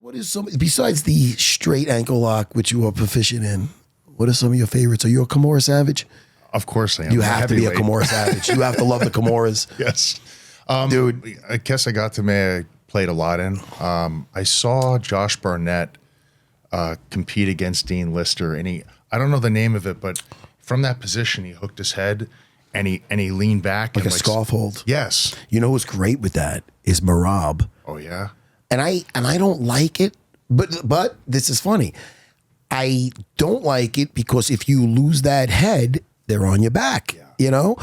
What is some, besides the straight ankle lock, which you are proficient in, what are some of your favorites? Are you a Kimura savage? Of course I am. You have to be a Kimura savage. You have to love the Kimuras. Yes. Dude. I guess I played a lot in. I saw Josh Barnett compete against Dean Lister, and I don't know the name of it, but from that position, he hooked his head and he leaned back. Like a scarf hold? Yes. You know what's great with that is Marab. Oh, yeah? And I don't like it, but this is funny. I don't like it because if you lose that head, they're on your back, you know?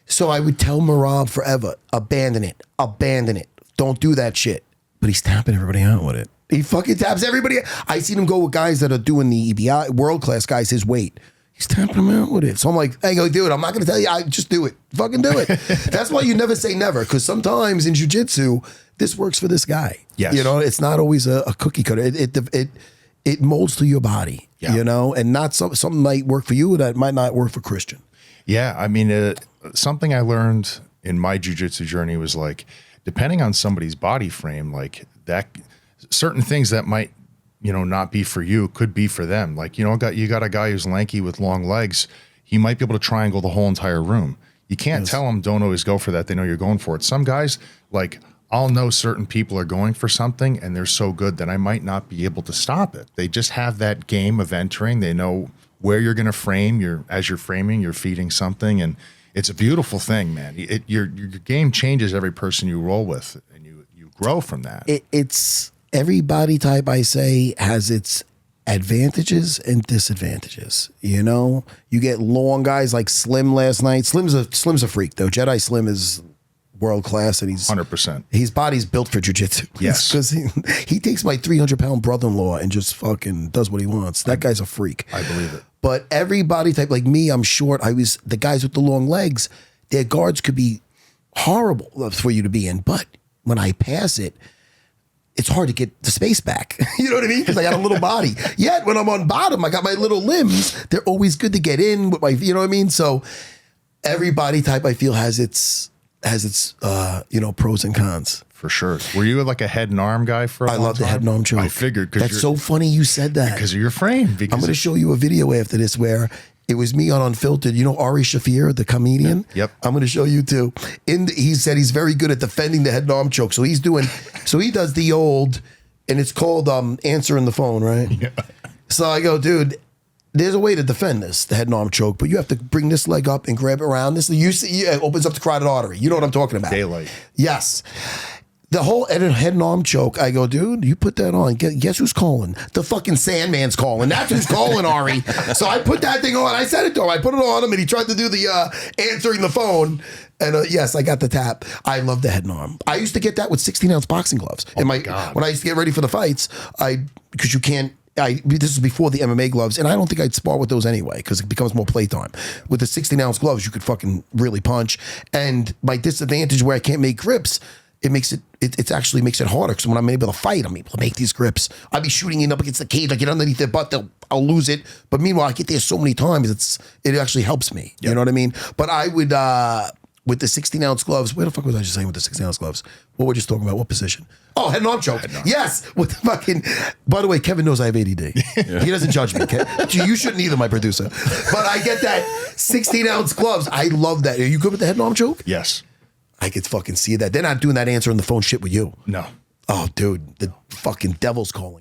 So I would tell Marab forever, abandon it. Don't do that shit. But he's tapping everybody out with it. He fucking taps everybody. I seen him go with guys that are doing the EBI, world-class guys his weight. He's tapping them out with it. So I'm like, I go, dude, I'm not going to tell you. I just do it. Fucking do it. That's why you never say never, because sometimes in jiu-jitsu, this works for this guy. Yes. You know, it's not always a cookie cutter. It molds to your body, you know, and not something might work for you that might not work for Christian. Yeah, I mean, something I learned in my jiu-jitsu journey was like, depending on somebody's body frame, like that, certain things that might, you know, not be for you could be for them. Like, you know, you got a guy who's lanky with long legs. He might be able to triangle the whole entire room. You can't tell them don't always go for that. They know you're going for it. Some guys, like, I'll know certain people are going for something and they're so good that I might not be able to stop it. They just have that game of entering. They know where you're going to frame. As you're framing, you're feeding something, and it's a beautiful thing, man. Your game changes every person you roll with, and you grow from that. It's every body type, I say, has its advantages and disadvantages. You know, you get long guys like Slim last night. Slim's a freak though. Jedi Slim is world class, and he's 100%. His body's built for jiu-jitsu. Yes, because he takes my 300-pound brother-in-law and just fucking does what he wants. That guy's a freak. I believe it. But every body type, like me, I'm short. The guys with the long legs, their guards could be horrible for you to be in. But when I pass it, it's hard to get the space back. You know what I mean? Because I got a little body. Yet when I'm on bottom, I got my little limbs. They're always good to get in with my, you know what I mean? So every body type I feel has its you know, pros and cons. For sure. Were you like a head and arm guy for a long time? I love the head and arm choke. I figured. That's so funny you said that. Because of your frame. I'm going to show you a video after this where it was me on Unfiltered. You know Ari Shafir, the comedian? Yep. I'm going to show you too. He said he's very good at defending the head and arm choke. So he does the old, and it's called answering the phone, right? Yeah. So I go, dude, there's a way to defend this, the head and arm choke, but you have to bring this leg up and grab it around. This it opens up the carotid artery. You know what I'm talking about. Daylight. Yes. The whole head and arm choke, I go, dude, you put that on. Guess who's calling? The fucking Sandman's calling. That's who's calling, Ari. So I put that thing on. I said it to him. I put it on him, and he tried to do the answering the phone. And yes, I got the tap. I love the head and arm. I used to get that with 16-ounce boxing gloves. Oh my God. When I used to get ready for the fights, because you can't, this is before the MMA gloves, and I don't think I'd spar with those anyway because it becomes more playtime. With the 16-ounce gloves, you could fucking really punch. And my disadvantage where I can't make grips, it actually makes it harder because when I'm able to fight, I'm able to make these grips. I'd be shooting it up against the cage, I get underneath their butt, I'll lose it. But meanwhile, I get there so many times, it actually helps me. Yep. You know what I mean? But I would, with the 16-ounce gloves, where the fuck was I just saying with the 16-ounce gloves? What we're just talking about, what position? Oh, head and arm choke. Yes. With the fucking, by the way, Kevin knows I have ADD. He doesn't judge me. You shouldn't either, my producer. But I get that 16-ounce gloves. I love that. Are you good with the head and arm choke? Yes. I could fucking see that. They're not doing that answering the phone shit with you. No. Oh, dude, the fucking devil's calling.